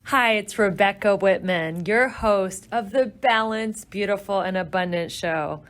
Hi, it's Rebecca Whitman, your host of the Balanced, Beautiful, and Abundant Show.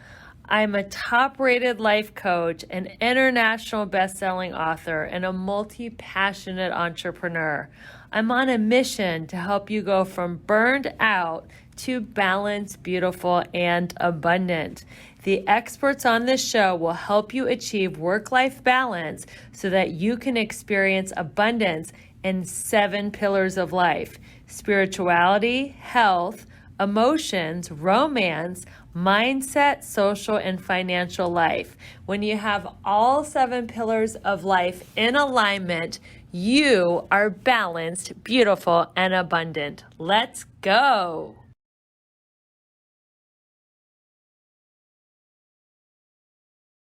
I'm a top-rated life coach, an international best-selling author, and a multi-passionate entrepreneur. I'm on a mission to help you go from burned out to balanced, beautiful, and abundant. The experts on this show will help you achieve work-life balance so that you can experience abundance in 7 pillars of life: spirituality, health, emotions, romance, mindset, social, and financial life. When you have all 7 pillars of life in alignment, you are balanced, beautiful, and abundant. Let's go.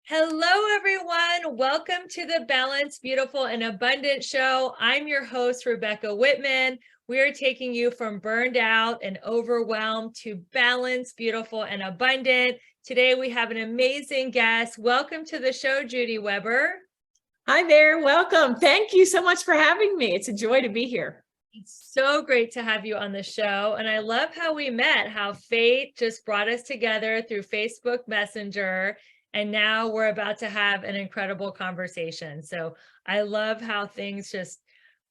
Hello, everyone. Welcome to the Balanced, Beautiful, and Abundant Show. I'm your host, Rebecca Whitman. We are taking you from burned out and overwhelmed to balanced, beautiful, and abundant. Today, we have an amazing guest. Welcome to the show, Judy Weber. Hi there. Welcome. Thank you so much for having me. It's a joy to be here. It's so great to have you on the show. And I love how we met, how fate just brought us together through Facebook Messenger. And now we're about to have an incredible conversation. So I love how things just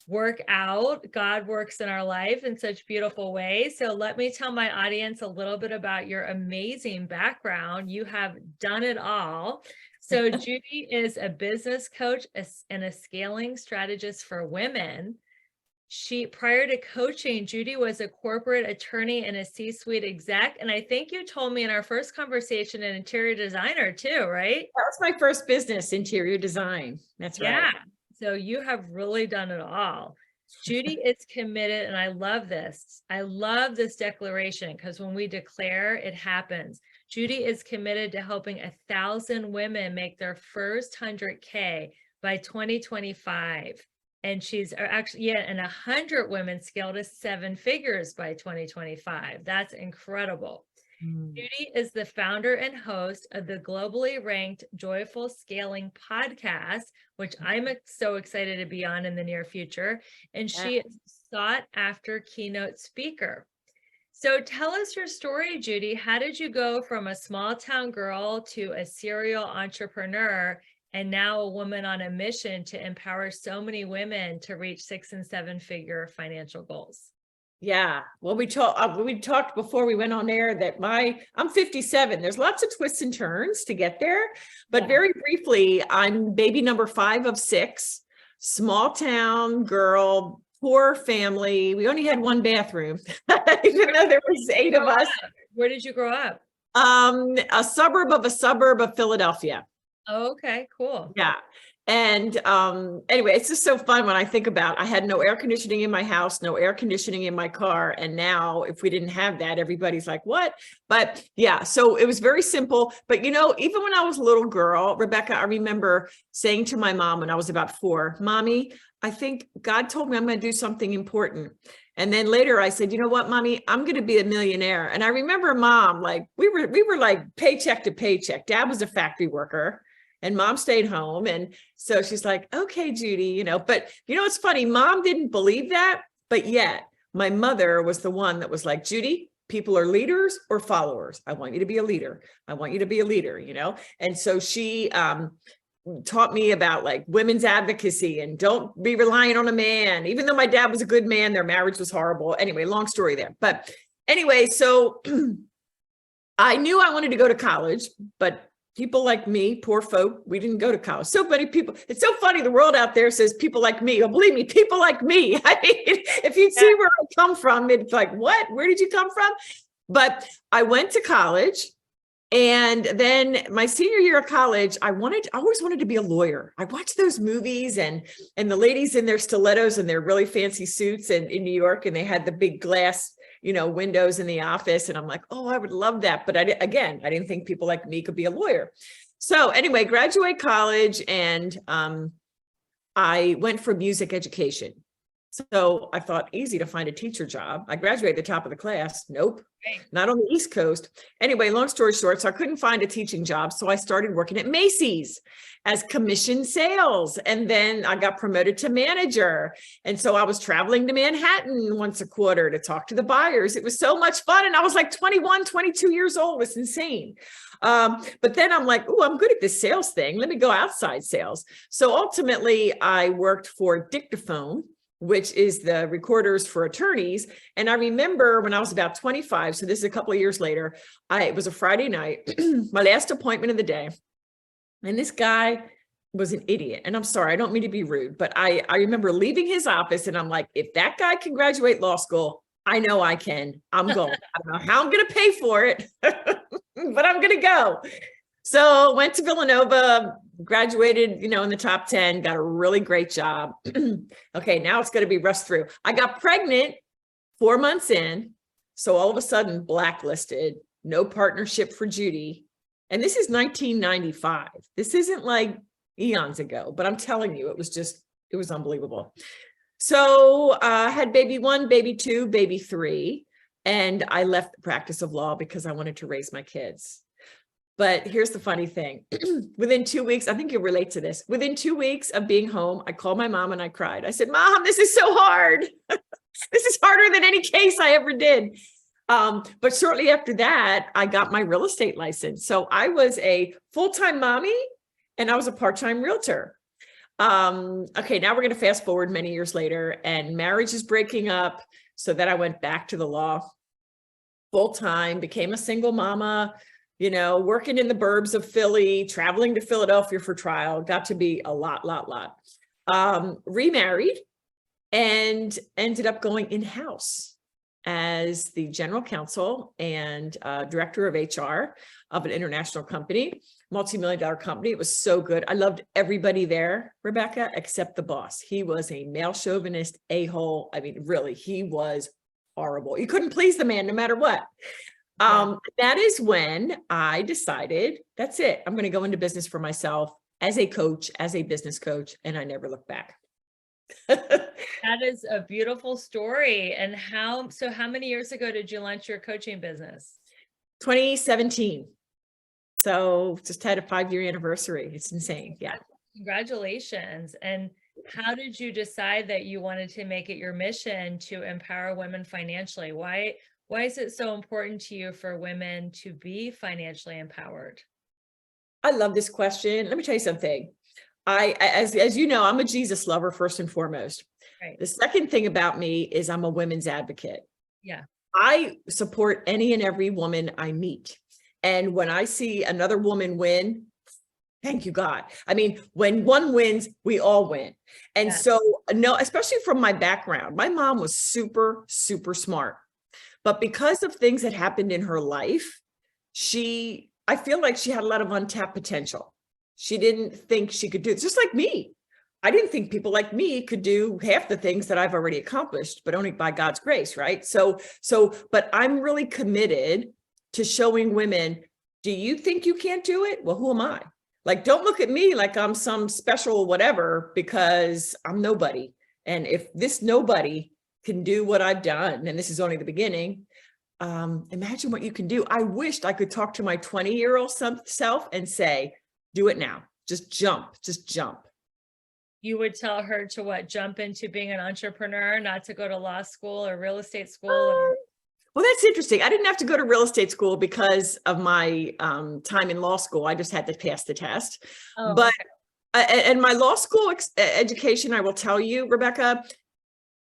work out. God works in our life in such beautiful ways. So let me tell my audience a little bit about your amazing background. You have done it all. So Judy is a business coach and a scaling strategist for women. Prior to coaching, Judy was a corporate attorney and a C-suite exec. And I think you told me in our first conversation, an interior designer too, right? That was my first business, interior design. That's right. Yeah. So you have really done it all. Judy is committed, and I love this. I love this declaration because when we declare, it happens. Judy is committed to helping 1,000 women make their first 100K by 2025. And she's actually, and 100 women scale to 7 figures by 2025. That's incredible. Judy is the founder and host of the globally ranked Joyful Scaling podcast, which I'm so excited to be on in the near future. And she is sought after keynote speaker. So tell us your story, Judy. How did you go from a small town girl to a serial entrepreneur and now a woman on a mission to empower so many women to reach 6- and 7-figure financial goals? Yeah. Well, we talked before we went on air that I'm 57. There's lots of twists and turns to get there. But very briefly, I'm baby number 5 of 6, small town girl, poor family. We only had 1 bathroom, even though there was 8 of us. Where did you grow up? A suburb of Philadelphia. Oh, okay, cool. Yeah. And anyway, it's just so fun when I think about, I had no air conditioning in my house, no air conditioning in my car. And now if we didn't have that, everybody's like, what? But yeah, so it was very simple. But even when I was a little girl, Rebecca, I remember saying to my mom when I was about 4, Mommy, I think God told me I'm going to do something important. And then later I said, you know what, Mommy, I'm going to be a millionaire. And I remember Mom, like we were like paycheck to paycheck. Dad was a factory worker. And Mom stayed home. And so she's like, okay, Judy, but it's funny. Mom didn't believe that, but yet my mother was the one that was like, Judy, people are leaders or followers. I want you to be a leader. I want you to be a leader, And so she taught me about like women's advocacy and don't be reliant on a man. Even though my dad was a good man, their marriage was horrible. Anyway, long story there. But anyway, so I knew I wanted to go to college, but people like me, poor folk, we didn't go to college. So many people, it's so funny. The world out there says people like me. Oh, believe me, people like me. I mean, if you see where I come from, it's like, what? Where did you come from? But I went to college. And then my senior year of college, I always wanted to be a lawyer. I watched those movies and the ladies in their stilettos and their really fancy suits in New York, and they had the big glass windows in the office. And I'm like, oh, I would love that. But I didn't think people like me could be a lawyer. So anyway, graduate college, and I went for music education. So I thought, easy to find a teacher job. I graduated at the top of the class. Nope, Right. not on the East Coast. Anyway, long story short, so I couldn't find a teaching job. So I started working at Macy's as commission sales. And then I got promoted to manager. And so I was traveling to Manhattan once a quarter to talk to the buyers. It was so much fun. And I was like 21, 22 years old. It was insane. But then I'm like, oh, I'm good at this sales thing. Let me go outside sales. So ultimately, I worked for Dictaphone, which is the recorders for attorneys. And I remember when I was about 25, so this is a couple of years later, it was a Friday night, my last appointment of the day. And this guy was an idiot. And I'm sorry, I don't mean to be rude, but I remember leaving his office and I'm like, if that guy can graduate law school, I know I can. I'm going. I don't know how I'm going to pay for it, but I'm going to go. So went to Villanova, graduated, in the top 10, got a really great job. Okay, now it's going to be rushed through. I got pregnant 4 months in. So all of a sudden blacklisted, no partnership for Judy. And this is 1995. This isn't like eons ago, but I'm telling you, it was unbelievable. So I had baby 1, baby 2, baby 3, and I left the practice of law because I wanted to raise my kids. But here's the funny thing. Within 2 weeks, I think you'll relate to this. Within 2 weeks of being home, I called my mom and I cried. I said, Mom, this is so hard. This is harder than any case I ever did. But shortly after that, I got my real estate license. So I was a full-time mommy and I was a part-time realtor. Okay, now we're going to fast forward many years later and marriage is breaking up. So then I went back to the law full-time, became a single mama, working in the burbs of Philly, traveling to Philadelphia for trial, got to be a lot. Remarried and ended up going in-house as the general counsel and director of HR of an international company, multi-million-dollar company. It was so good. I loved everybody there, Rebecca, except the boss. He was a male chauvinist, a-hole. I mean, really, he was horrible. You couldn't please the man no matter what. That is when I decided, that's it. I'm going to go into business for myself as a coach, as a business coach, and I never looked back. That is a beautiful story. And how many years ago did you launch your coaching business? 2017. So just had a 5-year anniversary. It's insane. Yeah. Congratulations. And how did you decide that you wanted to make it your mission to empower women financially? Why is it so important to you for women to be financially empowered? I love this question. Let me tell you something. As you know, I'm a Jesus lover first and foremost. Right. The second thing about me is I'm a women's advocate. Yeah. I support any and every woman I meet. And when I see another woman win, thank you, God. I mean, when one wins, we all win. And so, no, especially from my background, my mom was super, super smart. But because of things that happened in her life, I feel like she had a lot of untapped potential. She didn't think she could do it. Just like me. I didn't think people like me could do half the things that I've already accomplished, but only by God's grace, right? But I'm really committed to showing women, do you think you can't do it? Well, who am I? Like, don't look at me like I'm some special whatever, because I'm nobody. And if this nobody can do what I've done, and this is only the beginning, imagine what you can do. I wished I could talk to my 20-year-old self and say, do it now. Just jump. You would tell her to what? Jump into being an entrepreneur, not to go to law school or real estate school? Well, that's interesting. I didn't have to go to real estate school because of my time in law school. I just had to pass the test. But and my law school education, I will tell you, Rebecca,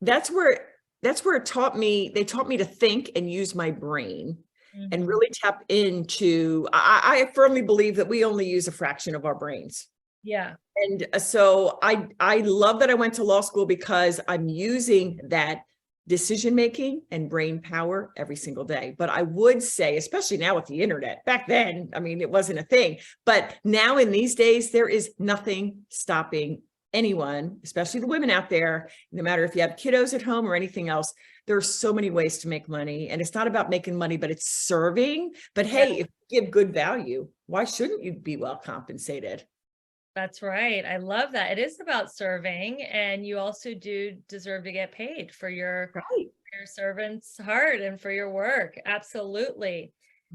that's where it taught me. They taught me to think and use my brain. Mm-hmm. And really tap into, I firmly believe that we only use a fraction of our brains. Yeah. And so I love that I went to law school because I'm using that decision-making and brain power every single day. But I would say, especially now with the internet, back then, I mean, it wasn't a thing, but now in these days, there is nothing stopping anyone, especially the women out there, no matter if you have kiddos at home or anything else. There are so many ways to make money, and it's not about making money, but it's serving. But hey, if you give good value, why shouldn't you be well compensated? That's right. I love that. It is about serving, and you also do deserve to get paid for your Right. servant's heart and for your work. Absolutely.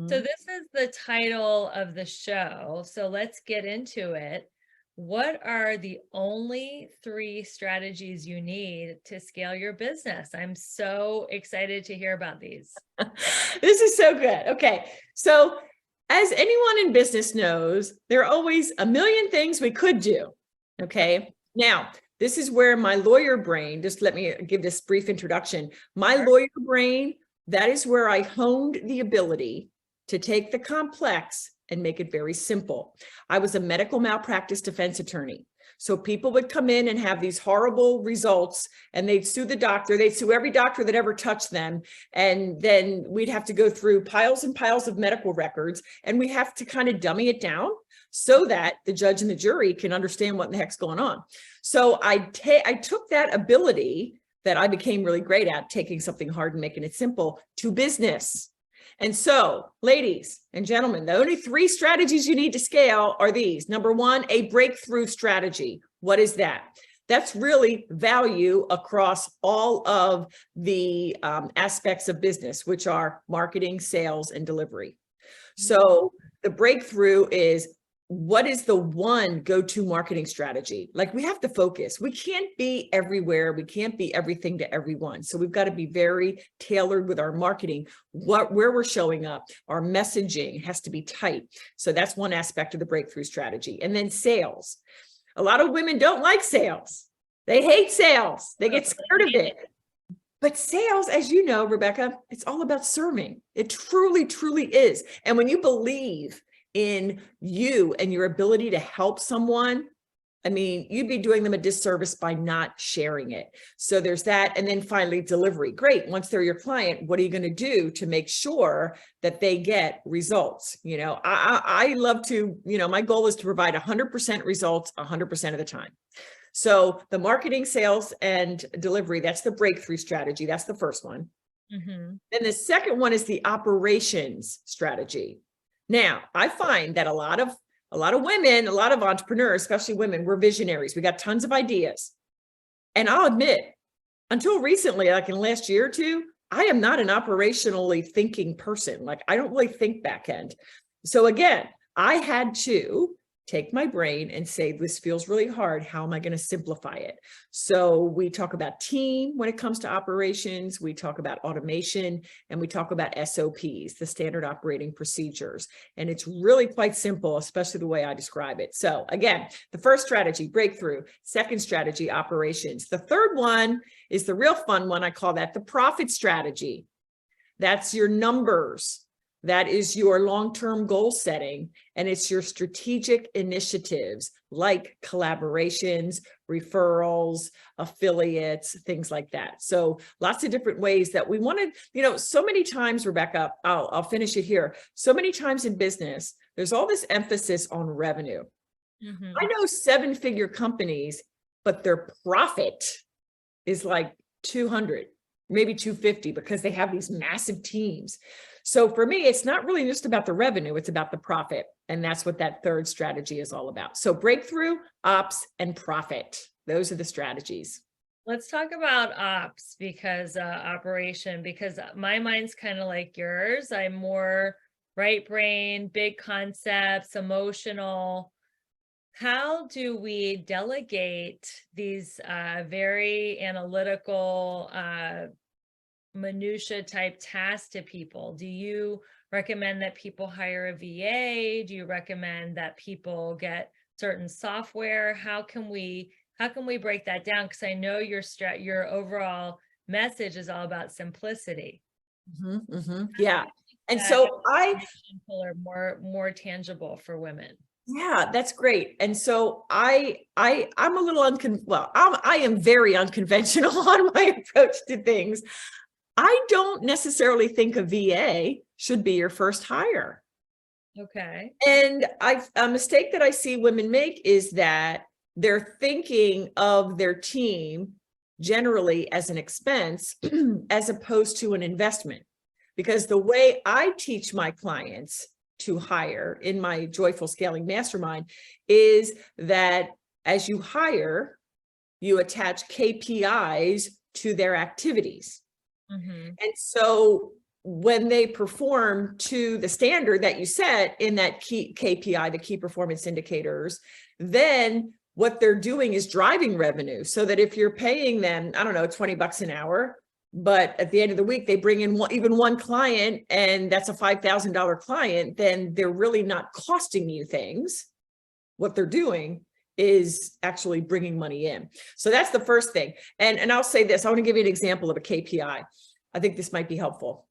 So Mhm. this is the title of the show. So let's get into it. What are the only 3 strategies you need to scale your business? I'm so excited to hear about these. This is so good. Okay. So, as anyone in business knows, there are always a million things we could do. Okay. Now, this is where my lawyer brain, just let me give this brief introduction. My Sure. lawyer brain, that is where I honed the ability to take the complex and make it very simple. I was a medical malpractice defense attorney. So people would come in and have these horrible results, and they'd sue the doctor. They'd sue every doctor that ever touched them. And then we'd have to go through piles and piles of medical records, and we have to kind of dummy it down so that the judge and the jury can understand what the heck's going on. So I took that ability that I became really great at, taking something hard and making it simple, to business. And so, ladies and gentlemen, the only 3 strategies you need to scale are these. Number 1, a breakthrough strategy. What is that? That's really value across all of the aspects of business, which are marketing, sales, and delivery. So the breakthrough is, what is the one go-to marketing strategy? Like, we have to focus. We can't be everywhere. We can't be everything to everyone. So we've got to be very tailored with our marketing, where we're showing up. Our messaging has to be tight. So that's one aspect of the breakthrough strategy. And then sales. A lot of women don't like sales. They hate sales. They get scared of it. But sales, as you know, Rebecca, it's all about serving. It truly, truly is. And when you believe in you and your ability to help someone, I mean, you'd be doing them a disservice by not sharing it. So there's that. And then finally, delivery. Great. Once they're your client, what are you going to do to make sure that they get results? You know, I love to, my goal is to provide 100% results 100% of the time. So the marketing, sales, and delivery, that's the breakthrough strategy. That's the first one. Mm-hmm. Then the second one is the operations strategy. Now, I find that a lot of women, a lot of entrepreneurs, especially women, we're visionaries. We got tons of ideas. And I'll admit, until recently, like in the last year or 2, I am not an operationally thinking person. Like, I don't really think back end. So again, I had to take my brain and say, this feels really hard. How am I going to simplify it? So we talk about team when it comes to operations. We talk about automation, and we talk about SOPs, the standard operating procedures. And it's really quite simple, especially the way I describe it. So again, the first strategy, breakthrough. Second strategy, operations. The third one is the real fun one. I call that the profit strategy. That's your numbers. That is your long-term goal setting, and it's your strategic initiatives like collaborations, referrals, affiliates, things like that. So lots of different ways that we want to, so many times, Rebecca, I'll finish it here. So many times in business, there's all this emphasis on revenue. Mm-hmm. I know 7-figure companies, but their profit is like 200, maybe 250, because they have these massive teams. So for me, it's not really just about the revenue, it's about the profit. And that's what that third strategy is all about. So breakthrough, ops, and profit. Those are the strategies. Let's talk about ops, because operation, because my mind's kind of like yours. I'm more right brain, big concepts, emotional. How do we delegate these very analytical minutia type tasks to people? Do you recommend that people hire a VA? Do you recommend that people get certain software? How can we break that down? Because I know your overall message is all about simplicity. Yeah. And so are more tangible for women. Yeah, that's great. And so I'm a little I am very unconventional on my approach to things. I don't necessarily think a VA should be your first hire. Okay. And a mistake that I see women make is that they're thinking of their team generally as an expense as opposed to an investment. Because the way I teach my clients to hire in my Joyful Scaling Mastermind is that as you hire, you attach KPIs to their activities. And so when they perform to the standard that you set in that key KPI, the key performance indicators, then what they're doing is driving revenue. So that if you're paying them, I don't know, $20 an hour, but at the end of the week, they bring in even one client and that's a $5,000 client, then they're really not costing you things. What they're doing is actually bringing money in. So that's the first thing. And I'll say this, I want to give you an example of a KPI. I think this might be helpful.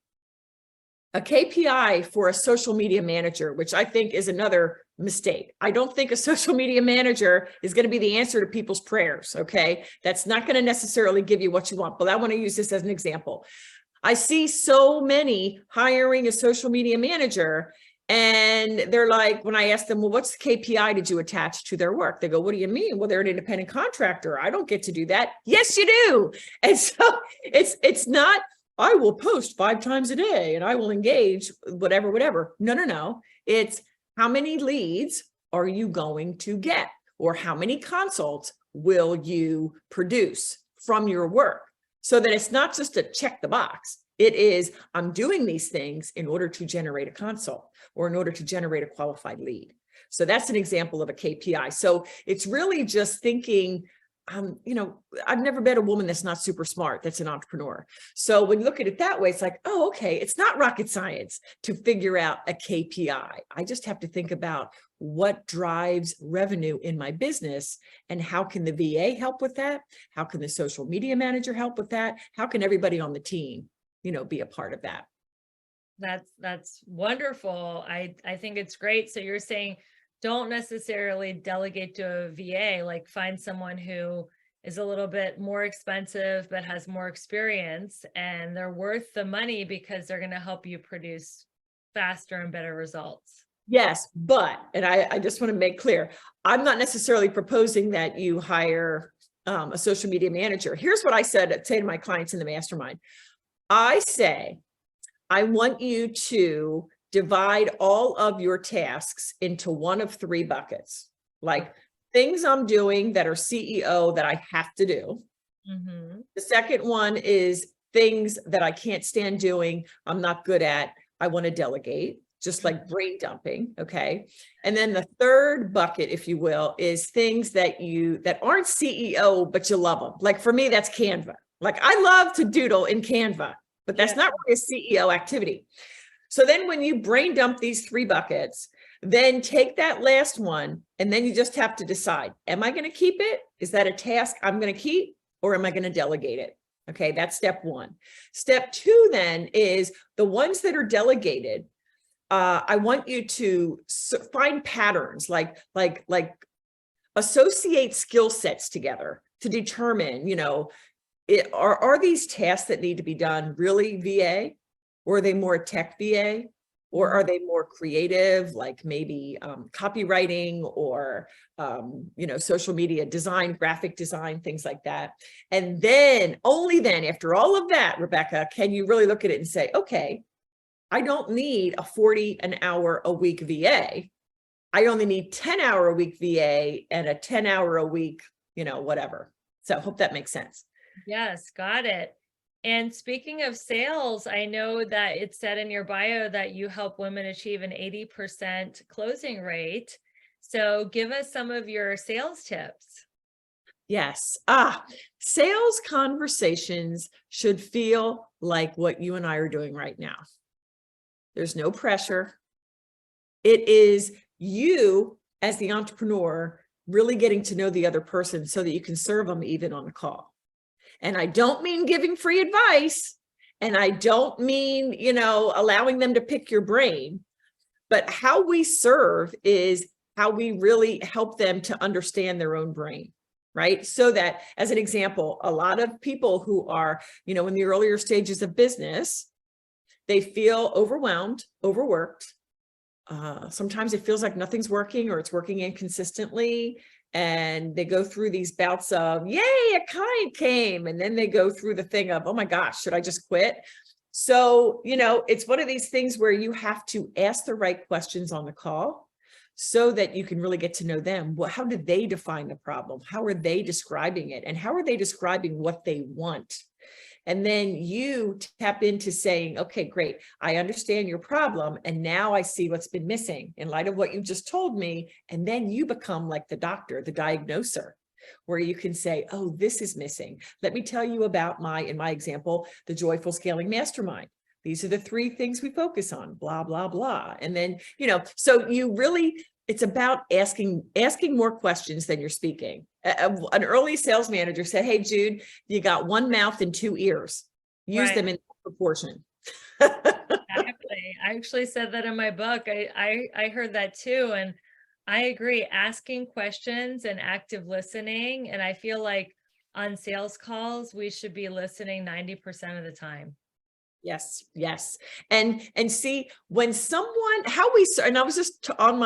A KPI for a social media manager, which I think is another mistake. I don't think a social media manager is going to be the answer to people's prayers. Okay. That's not going to necessarily give you what you want, but I want to use this as an example. I see so many hiring a social media manager and they're like, when I ask them, well, what's the KPI did you attach to their work? They go, what do you mean? Well, they're an independent contractor. I don't get to do that. Yes, you do. And so it's not, I will post 5 times a day and I will engage whatever. No. It's how many leads are you going to get, or how many consults will you produce from your work, so that it's not just a check the box. It is, I'm doing these things in order to generate a consult or in order to generate a qualified lead. So that's an example of a KPI. So it's really just thinking, I've never met a woman that's not super smart, that's an entrepreneur. So when you look at it that way, it's like, oh, okay, it's not rocket science to figure out a KPI. I just have to think about what drives revenue in my business and how can the VA help with that? How can the social media manager help with that? How can everybody on the team, be a part of that? That's wonderful. I think it's great. So you're saying, don't necessarily delegate to a VA, like find someone who is a little bit more expensive, but has more experience, and they're worth the money because they're going to help you produce faster and better results. Yes, but, and I just want to make clear, I'm not necessarily proposing that you hire a social media manager. Here's what I say to my clients in the mastermind. I say, I want you to divide all of your tasks into one of 3 buckets, like things I'm doing that are CEO that I have to do. The second one is things that I can't stand doing, I'm not good at, I want to delegate, just like brain dumping. Okay. And then the third bucket, if you will, is things that aren't CEO, but you love them. Like for me, that's Canva. Like I love to doodle in Canva, but that's not really a CEO activity. So then when you brain dump these 3 buckets, then take that last one, and then you just have to decide, am I going to keep it? Is that a task I'm going to keep, or am I going to delegate it? Okay, that's step 1. Step 2 then is the ones that are delegated. I want you to find patterns, like associate skill sets together to determine, are these tasks that need to be done really VA? Or are they more tech VA? Or are they more creative, like maybe copywriting or, social media design, graphic design, things like that. And then, only then, after all of that, Rebecca, can you really look at it and say, okay, I don't need a 40 an hour a week VA. I only need 10-hour a week VA and a 10-hour a week, whatever. So I hope that makes sense. Yes, got it. And speaking of sales, I know that it said in your bio that you help women achieve an 80% closing rate. So give us some of your sales tips. Yes. Sales conversations should feel like what you and I are doing right now. There's no pressure. It is you as the entrepreneur really getting to know the other person so that you can serve them even on the call. And I don't mean giving free advice, and I don't mean, allowing them to pick your brain, but how we serve is how we really help them to understand their own brain, right? So that, as an example, a lot of people who are, in the earlier stages of business, they feel overwhelmed, overworked. Sometimes it feels like nothing's working or it's working inconsistently. And they go through these bouts of, yay, a client came. And then they go through the thing of, oh my gosh, should I just quit? So, it's one of these things where you have to ask the right questions on the call so that you can really get to know them. Well, how do they define the problem? How are they describing it? And how are they describing what they want? And then you tap into saying, okay, great, I understand your problem. And now I see what's been missing in light of what you just told me. And then you become like the doctor, the diagnoser, where you can say, oh, this is missing. Let me tell you about in my example, the Joyful Scaling Mastermind. These are the 3 things we focus on, blah, blah, blah. And then, so you really, it's about asking more questions than you're speaking. An early sales manager said, hey, Jude, you got 1 mouth and 2 ears. Use them in proportion. Exactly. I actually said that in my book. I heard that too. And I agree, asking questions and active listening. And I feel like on sales calls, we should be listening 90% of the time. Yes. Yes. And see when someone, and I was just on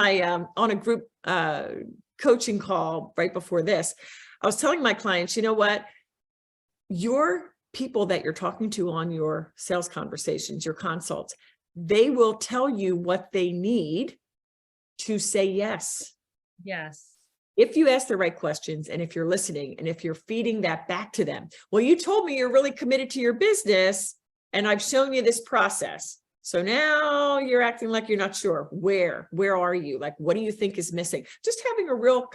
on a group coaching call right before this, I was telling my clients, you know what, your people that you're talking to on your sales conversations, your consults, they will tell you what they need to say yes. Yes. If you ask the right questions and if you're listening and if you're feeding that back to them. Well, you told me you're really committed to your business and I've shown you this process. So now you're acting like you're not sure. Where are you? Like, what do you think is missing? Just having a real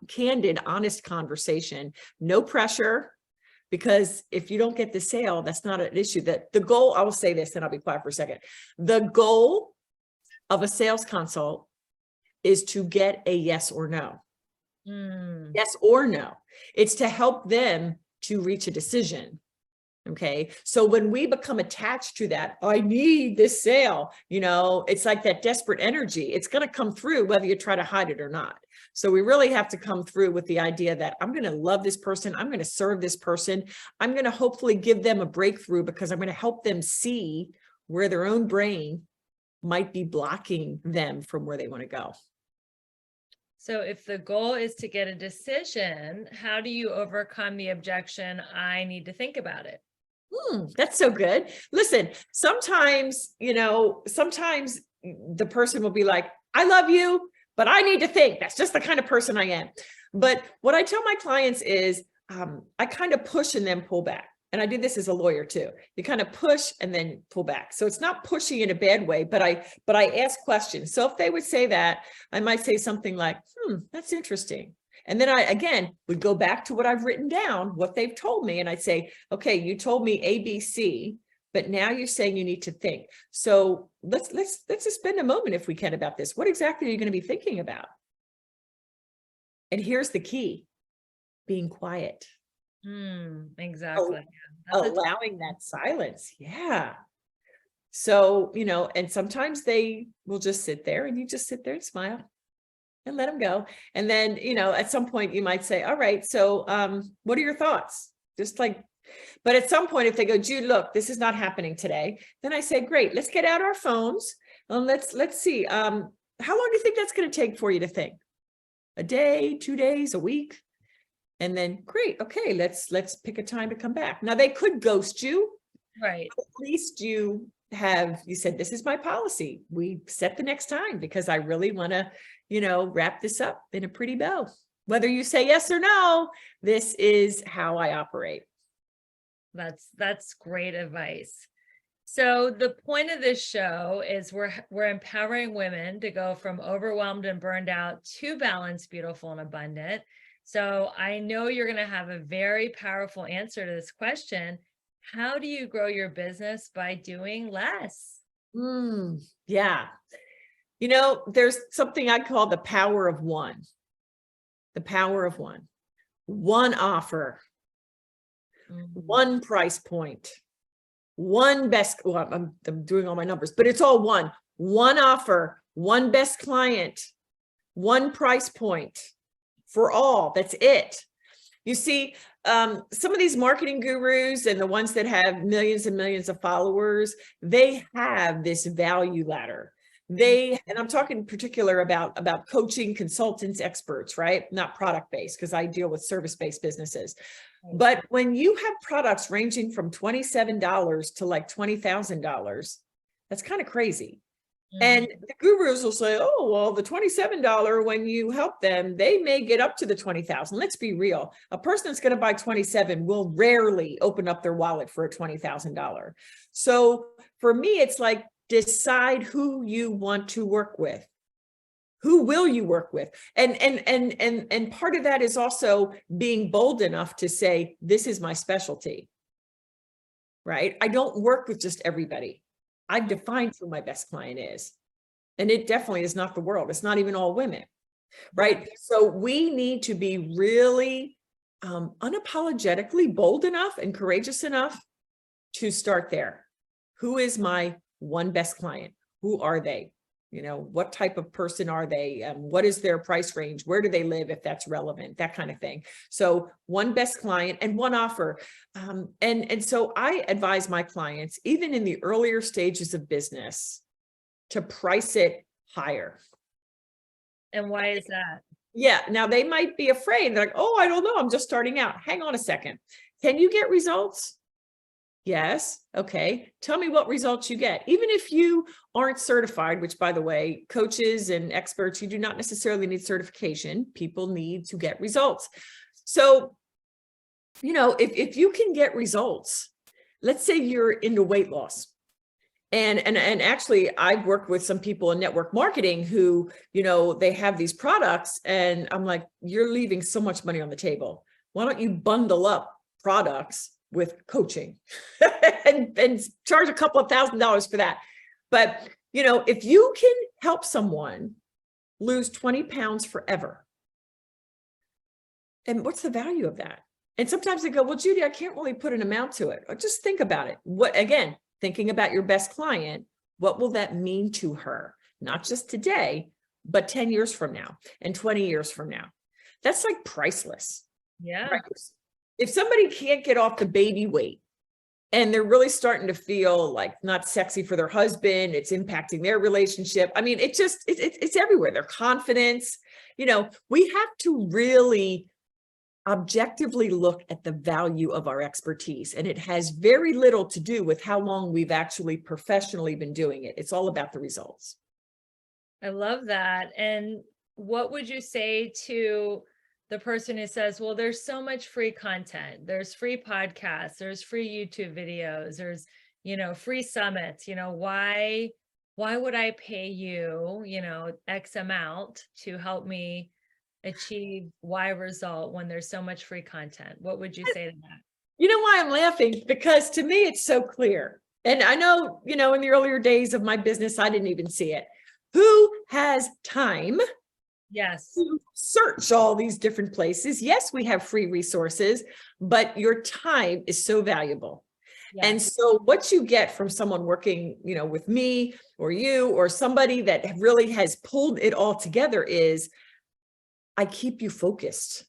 candid, honest conversation, no pressure, because if you don't get the sale, that's not an issue. That the goal, I will say this and I'll be quiet for a second. The goal of a sales consult is to get a yes or no. Yes or no. It's to help them to reach a decision. Okay. So when we become attached to that, I need this sale, it's like that desperate energy. It's going to come through whether you try to hide it or not. So we really have to come through with the idea that I'm going to love this person. I'm going to serve this person. I'm going to hopefully give them a breakthrough because I'm going to help them see where their own brain might be blocking them from where they want to go. So if the goal is to get a decision, how do you overcome the objection, I need to think about it? That's so good. Listen, sometimes the person will be like, I love you, but I need to think. That's just the kind of person I am. But what I tell my clients is I kind of push and then pull back. And I do this as a lawyer too. You kind of push and then pull back. So it's not pushing in a bad way, but I ask questions. So if they would say that, I might say something like, that's interesting. And then I, again, would go back to what I've written down, what they've told me. And I'd say, okay, you told me A, B, C, but now you're saying you need to think. So let's just spend a moment if we can about this. What exactly are you going to be thinking about? And here's the key, being quiet. Exactly. Allowing that silence. Yeah. So, and sometimes they will just sit there and you just sit there and smile and let them go. And then, at some point you might say, all right, so what are your thoughts? But at some point, if they go, Jude, look, this is not happening today. Then I say, great, let's get out our phones and let's see. How long do you think that's going to take for you to think? A day, 2 days, a week? And then, great, okay, let's pick a time to come back. Now they could ghost you. Right. At least you said, this is my policy. We set the next time because I really want to, wrap this up in a pretty bow. Whether you say yes or no, this is how I operate. That's great advice. So the point of this show is we're empowering women to go from overwhelmed and burned out to balanced, beautiful, and abundant. So I know you're going to have a very powerful answer to this question. How do you grow your business by doing less? Yeah. There's something I call the power of one. The power of one. One offer. One price point. One best, I'm doing all my numbers, but it's all one. One offer, one best client, one price point. For all, that's it. You see, some of these marketing gurus and the ones that have millions and millions of followers, they have this value ladder. And I'm talking in particular about coaching, consultants, experts, right? Not product-based, because I deal with service-based businesses. But when you have products ranging from $27 to like $20,000, that's kind of crazy. And the gurus will say, oh, well, the $27, when you help them, they may get up to the 20,000. Let's be real. A person that's going to buy 27 will rarely open up their wallet for a $20,000. So for me, it's like, decide who you want to work with. Who will you work with? And part of that is also being bold enough to say, this is my specialty, right? I don't work with just everybody. I've defined who my best client is. And it definitely is not the world. It's not even all women, right? So we need to be really unapologetically bold enough and courageous enough to start there. Who is my one best client? Who are they? You know, what type of person are they? What is their price range? Where do they live, if that's relevant? That kind of thing. So one best client and one offer. And so I advise my clients, even in the earlier stages of business, to price it higher. And why is that? Yeah. Now they might be afraid. They're like, oh, I don't know. I'm just starting out. Hang on a second. Can you get results? Yes. Okay. Tell me what results you get. Even if you aren't certified, which, by the way, coaches and experts, you do not necessarily need certification. People need to get results. So, you know, if you can get results, let's say you're into weight loss. And actually, I've worked with some people in network marketing who, you know, they have these products and I'm like, you're leaving so much money on the table. Why don't you bundle up products with coaching and charge a couple of $1,000s for that? But, you know, if you can help someone lose 20 pounds forever, and what's the value of that? And sometimes they go, well, Judy, I can't really put an amount to it. Or just think about it. What, again, thinking about your best client, what will that mean to her? Not just today, but 10 years from now and 20 years from now. That's like priceless. Yeah. Right? If somebody can't get off the baby weight and they're really starting to feel like not sexy for their husband, it's impacting their relationship. I mean, it's everywhere. Their confidence, you know, we have to really objectively look at the value of our expertise. And it has very little to do with how long we've actually professionally been doing it. It's all about the results. I love that. And what would you say to the person who says, well, there's so much free content, there's free podcasts, there's free YouTube videos, there's, you know, free summits, you know, why would I pay you, you know, X amount to help me achieve Y result when there's so much free content? What would you say to that? You know why I'm laughing? Because to me, it's so clear. And I know, you know, in the earlier days of my business, I didn't even see it. Who has time? Yes. To search all these different places? Yes, we have free resources, but your time is so valuable. Yes. And so what you get from someone working, you know, with me or you or somebody that really has pulled it all together is, I keep you focused.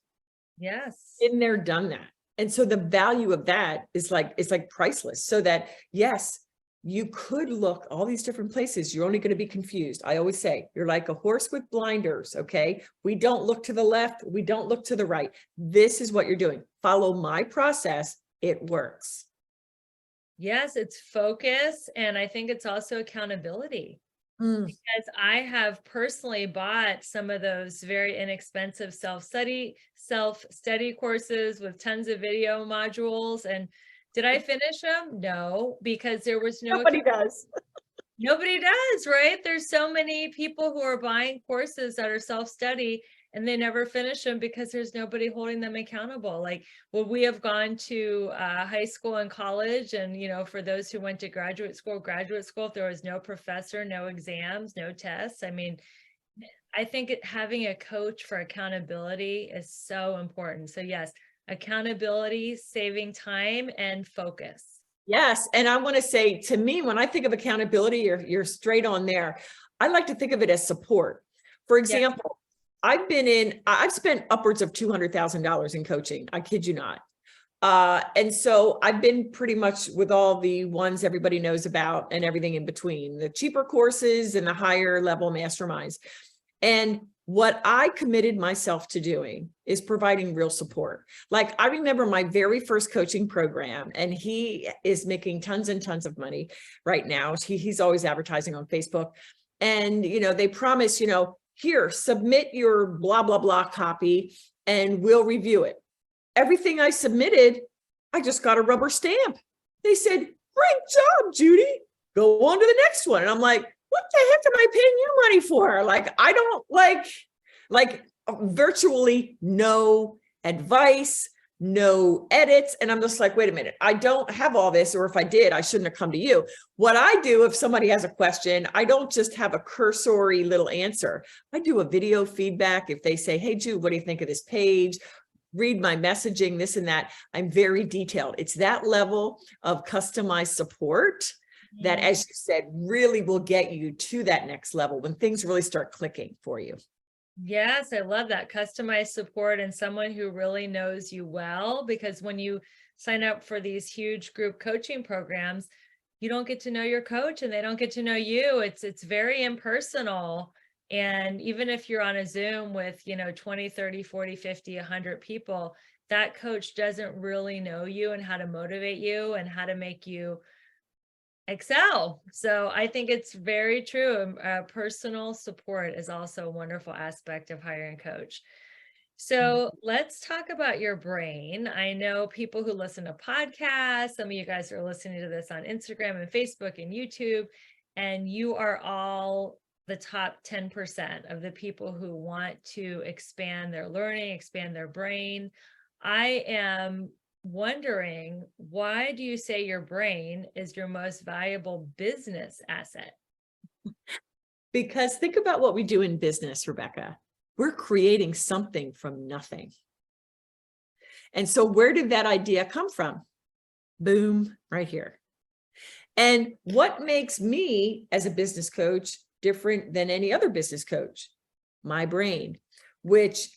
Yes. Been there, done that. And so the value of that is like, it's like priceless. So that, yes, you could look all these different places. You're only going to be confused. I always say, you're like a horse with blinders. Okay. We don't look to the left. We don't look to the right. This is what you're doing. Follow my process. It works. Yes. It's focus. And I think it's also accountability. Because I have personally bought some of those very inexpensive self-study courses with tons of video modules. And did I finish them? No, because there was nobody does. Nobody does, right? There's so many people who are buying courses that are self-study and they never finish them because there's nobody holding them accountable. Like, well, we have gone to high school and college, and, you know, for those who went to graduate school, if there was no professor, no exams, no tests. I mean, I think having a coach for accountability is so important. So yes, accountability, saving time, and focus. Yes. And I want to say, to me, when I think of accountability, you're straight on there. I like to think of it as support. For example, I've spent upwards of $200,000 in coaching. I kid you not. And so I've been pretty much with all the ones everybody knows about and everything in between, the cheaper courses and the higher level masterminds. And What I committed myself to doing is providing real support. Like I remember my very first coaching program, and he is making tons and tons of money right now. He's always advertising on Facebook. And, they promise, here, submit your blah, blah, blah copy and we'll review it. Everything I submitted, I just got a rubber stamp. They said, great job, Judy. Go on to the next one. And I'm like, what the heck am I paying you money for? Like, I don't like virtually no advice, no edits. And I'm just like, wait a minute, I don't have all this. Or if I did, I shouldn't have come to you. What I do, if somebody has a question, I don't just have a cursory little answer. I do a video feedback. If they say, hey, Jude, what do you think of this page? Read my messaging, this and that. I'm very detailed. It's that level of customized support that, as you said, really will get you to that next level when things really start clicking for you. Yes, I love that. Customized support and someone who really knows you well, because when you sign up for these huge group coaching programs, you don't get to know your coach and they don't get to know you. It's very impersonal. And even if you're on a Zoom with, 20, 30, 40, 50, 100 people, that coach doesn't really know you and how to motivate you and how to make you excel. So I think it's very true. Personal support is also a wonderful aspect of hiring a coach. So let's talk about your brain. I know people who listen to podcasts, some of you guys are listening to this on Instagram and Facebook and YouTube, and you are all the top 10% of the people who want to expand their learning, expand their brain. I am wondering, why do you say your brain is your most valuable business asset? Because think about what we do in business, Rebecca. We're creating something from nothing. And so where did that idea come from? Boom, right here. And what makes me as a business coach different than any other business coach? My brain, which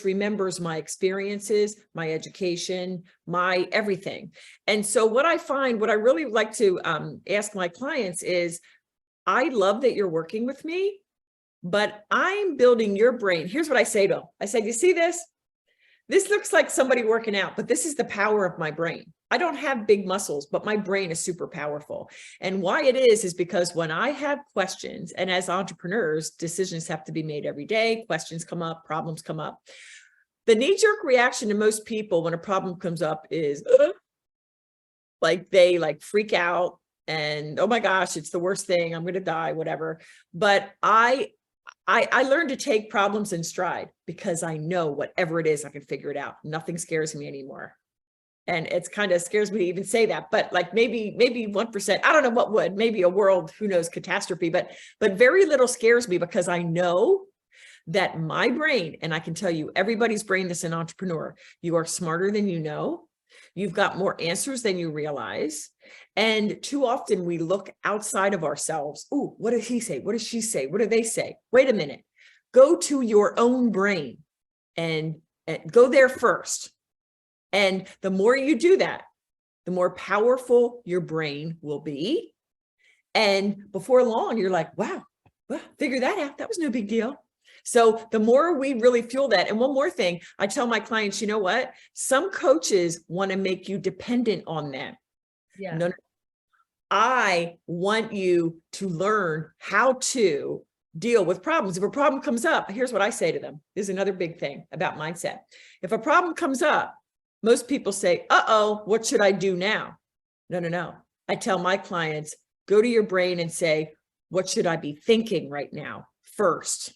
remembers my experiences, my education, my everything. And so what I find, what I really like to ask my clients is, I love that you're working with me, but I'm building your brain. Here's what I say to them. I say, you see this? This looks like somebody working out, but this is the power of my brain. I don't have big muscles, but my brain is super powerful. And why it is because when I have questions, and as entrepreneurs, decisions have to be made every day, questions come up, problems come up. The knee-jerk reaction to most people when a problem comes up is like they freak out and, oh my gosh, it's the worst thing, I'm going to die, whatever. But I learned to take problems in stride because I know whatever it is, I can figure it out. Nothing scares me anymore. And it's kind of scares me to even say that, but like maybe 1%, I don't know what would, maybe a world, who knows, catastrophe, but very little scares me because I know that my brain, and I can tell you everybody's brain that's an entrepreneur, you are smarter than you know. You've got more answers than you realize. And too often we look outside of ourselves. Ooh, what did he say? What does she say? What do they say? Wait a minute. Go to your own brain and go there first. And the more you do that, the more powerful your brain will be. And before long, you're like, wow, well, figure that out. That was no big deal. So the more we really fuel that. And one more thing, I tell my clients, you know what? Some coaches want to make you dependent on them. Yeah. No, I want you to learn how to deal with problems. If a problem comes up, here's what I say to them. This is another big thing about mindset. If a problem comes up, most people say, uh-oh, what should I do now? No. I tell my clients, go to your brain and say, what should I be thinking right now first?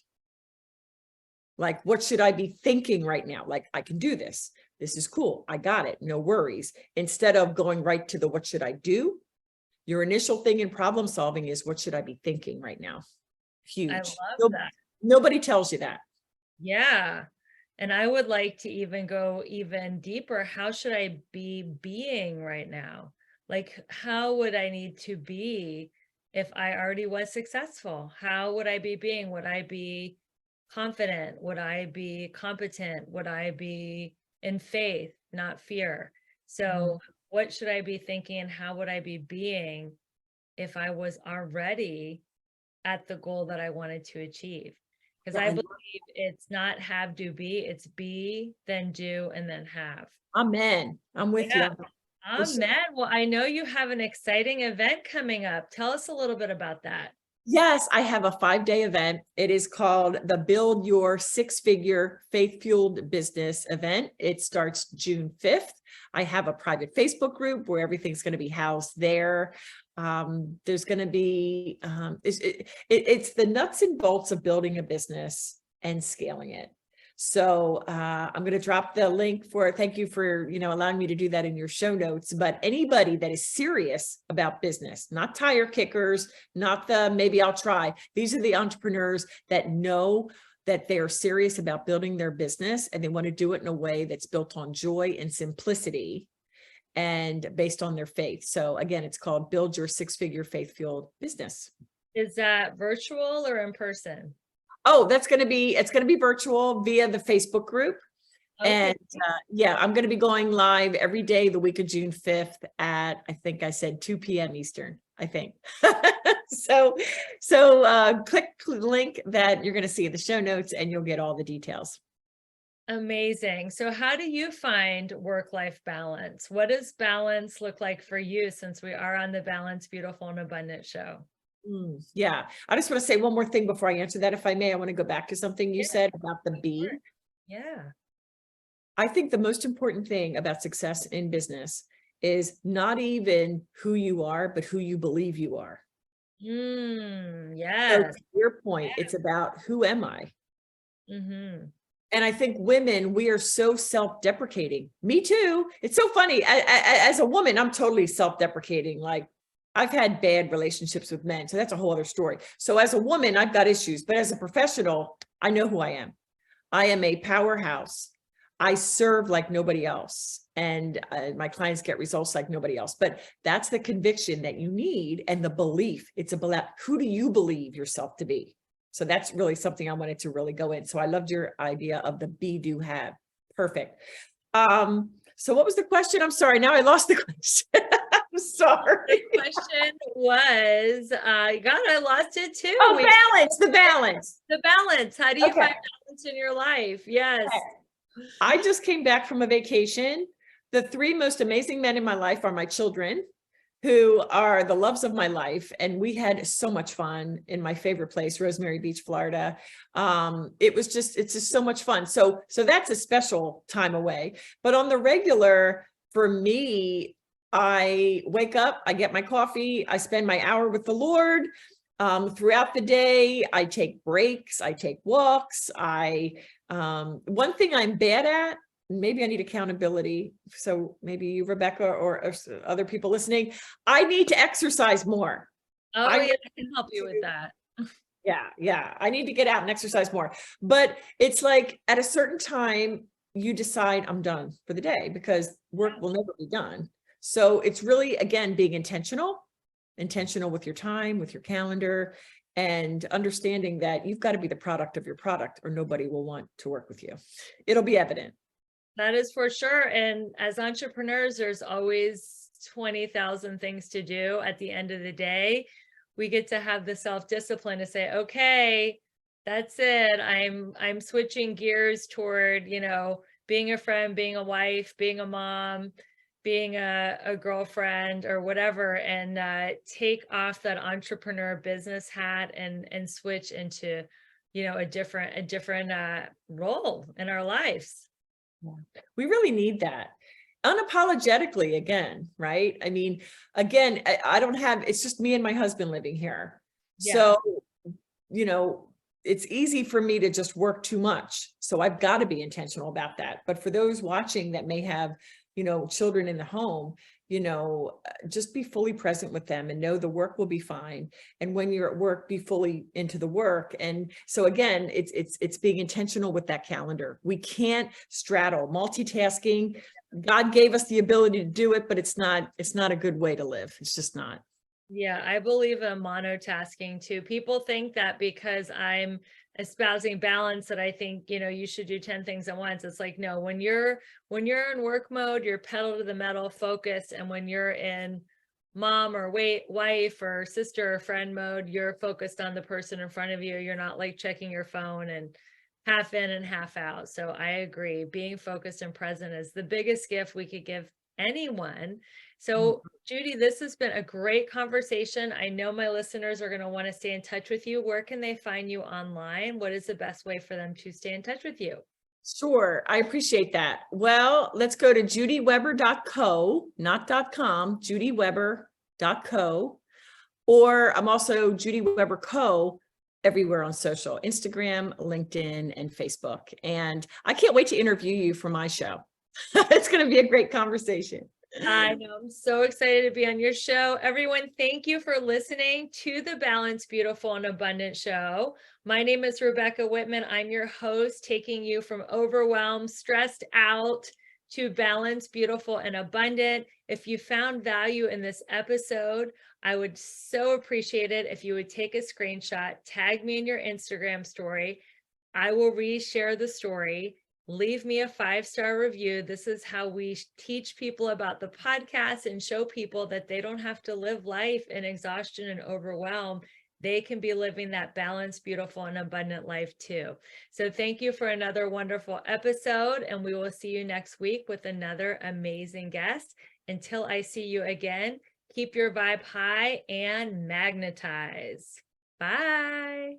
Like, what should I be thinking right now? Like, I can do this. This is cool. I got it. No worries. Instead of going right to the what should I do? Your initial thing in problem solving is what should I be thinking right now? Huge. I love that. Nobody tells you that. Yeah. And I would like to even go even deeper. How should I be being right now? Like, how would I need to be if I already was successful? How would I be being? Would I be confident? Would I be competent? Would I be in faith, not fear? So what should I be thinking and how would I be being if I was already at the goal that I wanted to achieve? Because I believe it's not have, do, be, it's be, then do, and then have. Amen. I'm with you. Amen. Well, I know you have an exciting event coming up. Tell us a little bit about that. Yes, I have a 5-day event. It is called the Build Your Six-Figure Faith-Fueled Business event. It starts June 5th. I have a private Facebook group where everything's going to be housed there. There's going to be, it's the nuts and bolts of building a business and scaling it. So I'm going to drop the link for it. Thank you for, allowing me to do that in your show notes. But anybody that is serious about business, not tire kickers, not the maybe I'll try. These are the entrepreneurs that know that they are serious about building their business and they want to do it in a way that's built on joy and simplicity and based on their faith. So again, it's called Build Your Six-Figure Faith-Fueled Business. Is that virtual or in person? Oh, it's going to be virtual via the Facebook group. Okay. And yeah, I'm going to be going live every day the week of June 5th at, I think I said 2 p.m. Eastern, I think. So click the link that you're going to see in the show notes and you'll get all the details. Amazing. So how do you find work-life balance? What does balance look like for you, since we are on the Balance, Beautiful, and Abundant show? Yeah, I just want to say one more thing before I answer that, if I may. I want to go back to something you said about the B. Yeah. I think the most important thing about success in business is not even who you are, but who you believe you are. Yes. So to your point, it's about who am I? Mm-hmm. And I think women, we are so self-deprecating. Me too. It's so funny. As a woman, I'm totally self-deprecating. Like, I've had bad relationships with men, so that's a whole other story. So as a woman, I've got issues, but as a professional, I know who I am. I am a powerhouse. I serve like nobody else, and my clients get results like nobody else. But that's the conviction that you need and the belief. It's about who do you believe yourself to be? So that's really something I wanted to really go in. So I loved your idea of the be, do, have. Perfect. So what was the question? I'm sorry. Now I lost the question. I'm sorry. The question was, God, I lost it too. Oh, the balance. The balance. How do you find balance in your life? Yes. Okay. I just came back from a vacation. The 3 most amazing men in my life are my children, who are the loves of my life. And we had so much fun in my favorite place, Rosemary Beach, Florida. It's just so much fun. So that's a special time away. But on the regular, for me, I wake up, I get my coffee, I spend my hour with the Lord. Throughout the day, I take breaks, I take walks. One thing I'm bad at, maybe I need accountability. So maybe you, Rebecca, or other people listening, I need to exercise more. Oh, I can help you with that. Yeah. I need to get out and exercise more. But it's like at a certain time, you decide I'm done for the day because work will never be done. So it's really, again, being intentional with your time, with your calendar, and understanding that you've got to be the product of your product or nobody will want to work with you. It'll be evident. That is for sure. And as entrepreneurs, there's always 20,000 things to do. At the end of the day, we get to have the self-discipline to say, okay, that's it. I'm switching gears toward, being a friend, being a wife, being a mom, being a girlfriend or whatever, and take off that entrepreneur business hat and switch into, a different role in our lives. We really need that unapologetically, again, right? I mean, again, I don't have, it's just me and my husband living here. Yeah. So, it's easy for me to just work too much. So I've got to be intentional about that. But for those watching that may have, children in the home, just be fully present with them and know the work will be fine. And when you're at work, be fully into the work. And so again, it's being intentional with that calendar. We can't straddle multitasking. God gave us the ability to do it, but it's not a good way to live. It's just not. Yeah, I believe in monotasking too. People think that because I'm espousing balance that I think, you should do 10 things at once. It's like, no, when you're in work mode, you're pedal to the metal, focus. And when you're in mom or wife or sister or friend mode. You're focused on the person in front of you. You're not like checking your phone and half in and half out. So I agree. Being focused and present is the biggest gift we could give anyone. So Judy, this has been a great conversation. I know my listeners are going to want to stay in touch with you. Where can they find you online? What is the best way for them to stay in touch with you? Sure, I appreciate that. Well, let's go to judyweber.co, not .com, judyweber.co, or I'm also Judy Weber Co. everywhere on social, Instagram, LinkedIn, and Facebook. And I can't wait to interview you for my show. It's going to be a great conversation. I know. I'm so excited to be on your show. Everyone, thank you for listening to the Balanced, Beautiful, and Abundant show. My name is Rebecca Whitman. I'm your host, taking you from overwhelmed, stressed out to balanced, beautiful, and abundant. If you found value in this episode, I would so appreciate it if you would take a screenshot, tag me in your Instagram story. I will reshare the story. Leave me a 5-star review. This is how we teach people about the podcast and show people that they don't have to live life in exhaustion and overwhelm. They can be living that balanced, beautiful, and abundant life too. So thank you for another wonderful episode, and we will see you next week with another amazing guest. Until I see you again, keep your vibe high and magnetize. Bye.